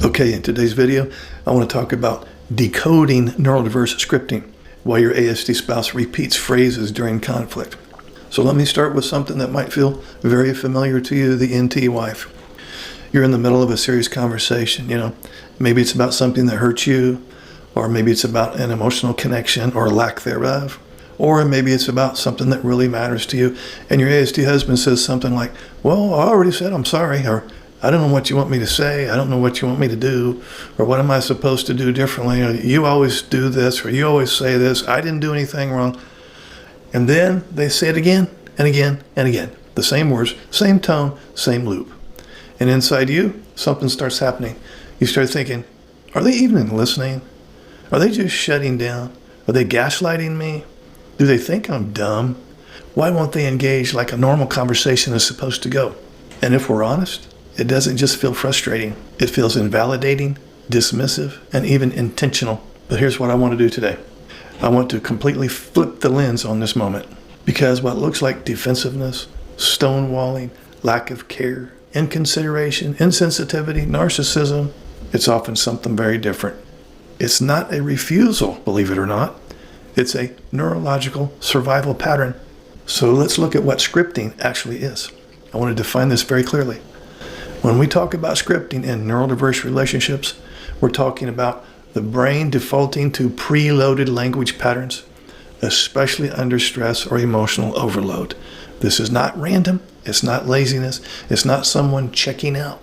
Okay, in today's video, I want to talk about decoding neurodiverse scripting while your ASD spouse repeats phrases during conflict. So let me start with something that might feel very familiar to you, the NT wife. You're in the middle of a serious conversation, maybe it's about something that hurts you, or maybe it's about an emotional connection or lack thereof, or maybe it's about something that really matters to you, and your ASD husband says something like, well, I already said I'm sorry, or I don't know what you want me to say, I don't know what you want me to do, or what am I supposed to do differently, or you always do this, or you always say this, I didn't do anything wrong. And then they say it again and again and again. The same words, same tone, same loop. And inside you, something starts happening. You start thinking, are they even listening? Are they just shutting down? Are they gaslighting me? Do they think I'm dumb? Why won't they engage like a normal conversation is supposed to go? And if we're honest, it doesn't just feel frustrating. It feels invalidating, dismissive, and even intentional. But here's what I want to do today. I want to completely flip the lens on this moment, because what looks like defensiveness, stonewalling, lack of care, inconsideration, insensitivity, narcissism, it's often something very different. It's not a refusal, believe it or not. It's a neurological survival pattern. So let's look at what scripting actually is. I want to define this very clearly. When we talk about scripting in neurodiverse relationships, we're talking about the brain defaulting to preloaded language patterns, especially under stress or emotional overload. This is not random. It's not laziness. It's not someone checking out.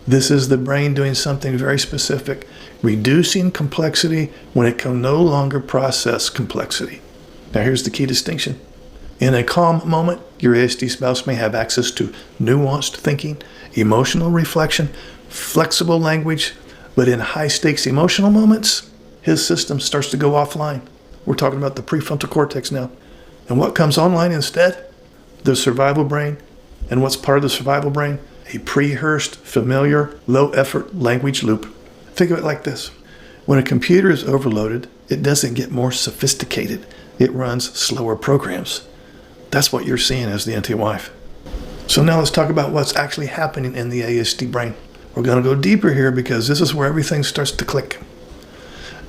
This is the brain doing something very specific, reducing complexity when it can no longer process complexity. Now here's the key distinction. In a calm moment, your ASD spouse may have access to nuanced thinking, emotional reflection, flexible language, but in high-stakes emotional moments, his system starts to go offline. We're talking about the prefrontal cortex now. And what comes online instead? The survival brain. And what's part of the survival brain? A pre-rehearsed, familiar, low-effort language loop. Think of it like this. When a computer is overloaded, it doesn't get more sophisticated. It runs slower programs. That's what you're seeing as the NT wife. So now let's talk about what's actually happening in the ASD brain. We're going to go deeper here because this is where everything starts to click.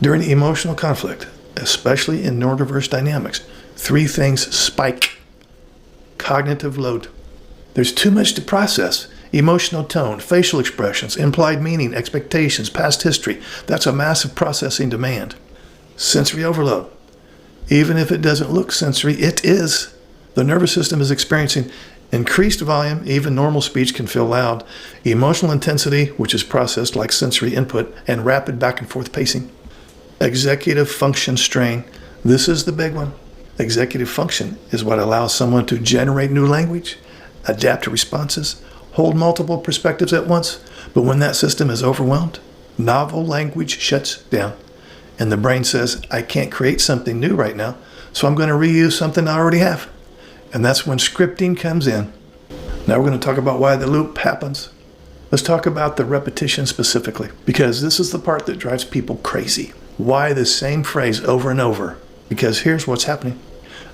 During emotional conflict, especially in neurodiverse dynamics, three things spike. Cognitive load. There's too much to process. Emotional tone, facial expressions, implied meaning, expectations, past history. That's a massive processing demand. Sensory overload. Even if it doesn't look sensory, it is. The nervous system is experiencing increased volume, even normal speech can feel loud, emotional intensity, which is processed like sensory input, and rapid back and forth pacing. Executive function strain. This is the big one. Executive function is what allows someone to generate new language, adapt to responses, hold multiple perspectives at once, but when that system is overwhelmed, novel language shuts down, and the brain says, I can't create something new right now, so I'm going to reuse something I already have. And that's when scripting comes in. Now we're going to talk about why the loop happens. Let's talk about the repetition specifically, because this is the part that drives people crazy. Why the same phrase over and over? Because here's what's happening.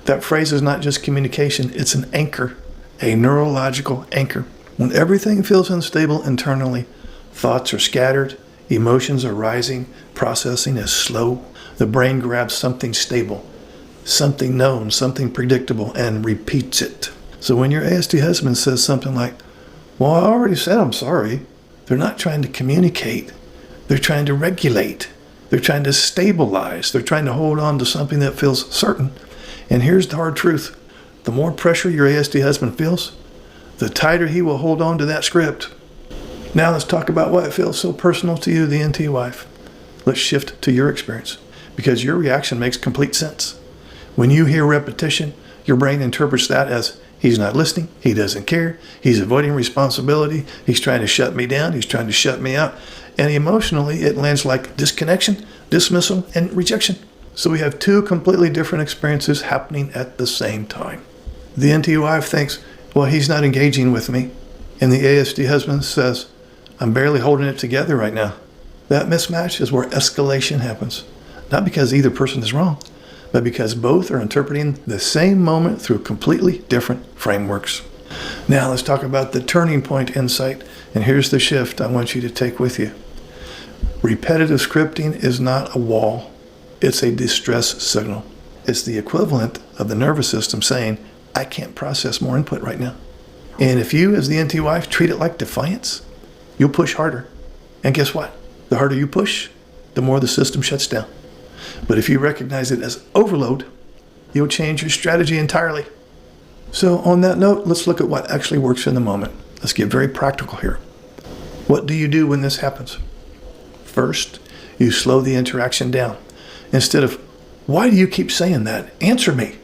That phrase is not just communication, it's an anchor, a neurological anchor. When everything feels unstable internally, thoughts are scattered, emotions are rising, processing is slow, the brain grabs something stable, something known, something predictable, and repeats it. So when your ASD husband says something like, well, I already said I'm sorry, they're not trying to communicate. They're trying to regulate. They're trying to stabilize. They're trying to hold on to something that feels certain. And here's the hard truth. The more pressure your ASD husband feels, the tighter he will hold on to that script. Now let's talk about why it feels so personal to you, the NT wife. Let's shift to your experience, because your reaction makes complete sense. When you hear repetition, your brain interprets that as he's not listening, he doesn't care, he's avoiding responsibility, he's trying to shut me down, he's trying to shut me out. And emotionally, it lands like disconnection, dismissal, and rejection. So we have two completely different experiences happening at the same time. The NT wife thinks, well, he's not engaging with me. And the ASD husband says, I'm barely holding it together right now. That mismatch is where escalation happens. Not because either person is wrong, but because both are interpreting the same moment through completely different frameworks. Now let's talk about the turning point insight, and here's the shift I want you to take with you. Repetitive scripting is not a wall. It's a distress signal. It's the equivalent of the nervous system saying, I can't process more input right now. And if you, as the NT wife, treat it like defiance, you'll push harder. And guess what? The harder you push, the more the system shuts down. But if you recognize it as overload, you'll change your strategy entirely. So on that note, let's look at what actually works in the moment. Let's get very practical here. What do you do when this happens? First, you slow the interaction down. Instead of, why do you keep saying that? Answer me.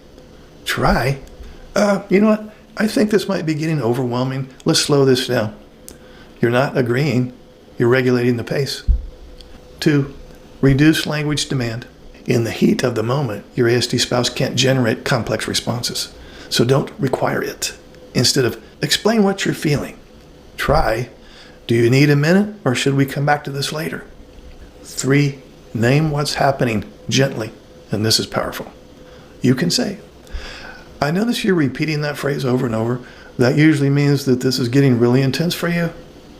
Try, you know what? I think this might be getting overwhelming. Let's slow this down. You're not agreeing. You're regulating the pace. 2, reduce language demand. In the heat of the moment, your ASD spouse can't generate complex responses. So don't require it. Instead of, explain what you're feeling. Try, do you need a minute or should we come back to this later? 3, name what's happening gently. And this is powerful. You can say, I notice you're repeating that phrase over and over. That usually means that this is getting really intense for you.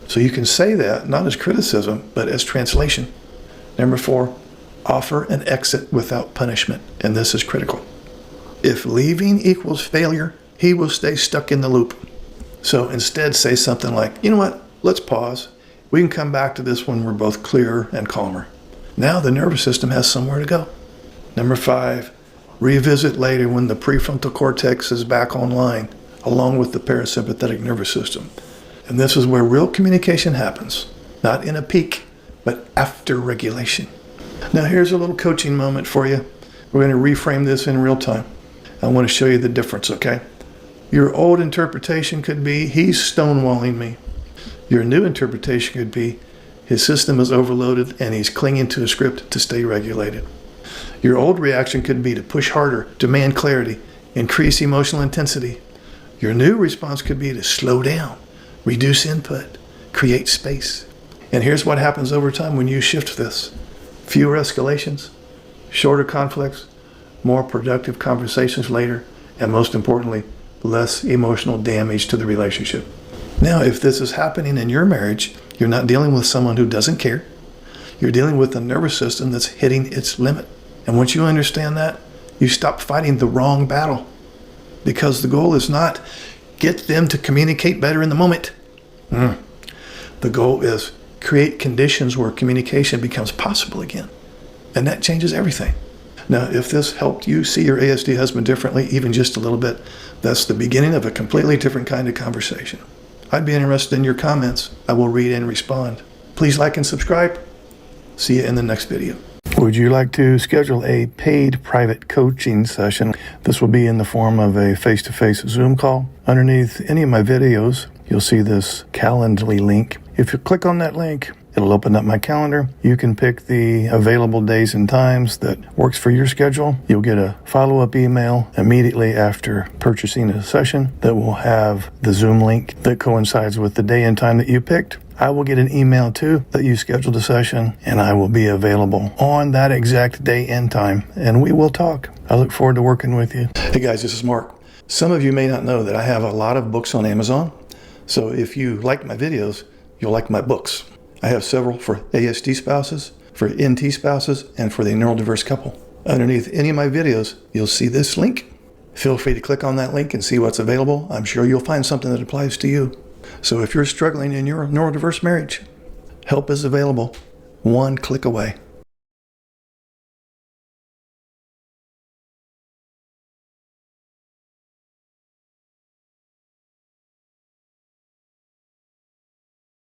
So you can say that not as criticism, but as translation. Number 4, offer an exit without punishment. And this is critical. If leaving equals failure, he will stay stuck in the loop. So instead say something like, you know what, let's pause. We can come back to this when we're both clearer and calmer. Now the nervous system has somewhere to go. Number 5, revisit later when the prefrontal cortex is back online, along with the parasympathetic nervous system. And this is where real communication happens, not in a peak, but after regulation. Now here's a little coaching moment for you. We're going to reframe this in real time. I want to show you the difference, okay? Your old interpretation could be, he's stonewalling me. Your new interpretation could be, his system is overloaded and he's clinging to a script to stay regulated. Your old reaction could be to push harder, demand clarity, increase emotional intensity. Your new response could be to slow down, reduce input, create space. And here's what happens over time when you shift this. Fewer escalations, shorter conflicts, more productive conversations later, and most importantly, less emotional damage to the relationship. Now, if this is happening in your marriage, you're not dealing with someone who doesn't care. You're dealing with a nervous system that's hitting its limit. And once you understand that, you stop fighting the wrong battle. Because the goal is not get them to communicate better in the moment. The goal is create conditions where communication becomes possible again. And that changes everything. Now, if this helped you see your ASD husband differently, even just a little bit, that's the beginning of a completely different kind of conversation. I'd be interested in your comments. I will read and respond. Please like and subscribe. See you in the next video. Would you like to schedule a paid private coaching session? This will be in the form of a face-to-face Zoom call. Underneath any of my videos, you'll see this Calendly link. If you click on that link, it'll open up my calendar. You can pick the available days and times that works for your schedule. You'll get a follow-up email immediately after purchasing a session that will have the Zoom link that coincides with the day and time that you picked. I will get an email too that you scheduled a session, and I will be available on that exact day and time, and we will talk. I look forward to working with you. Hey guys, this is Mark. Some of you may not know that I have a lot of books on Amazon. So if you like my videos, you'll like my books. I have several for ASD spouses, for NT spouses, and for the neurodiverse couple. Underneath any of my videos, you'll see this link. Feel free to click on that link and see what's available. I'm sure you'll find something that applies to you. So if you're struggling in your neurodiverse marriage, help is available, one click away.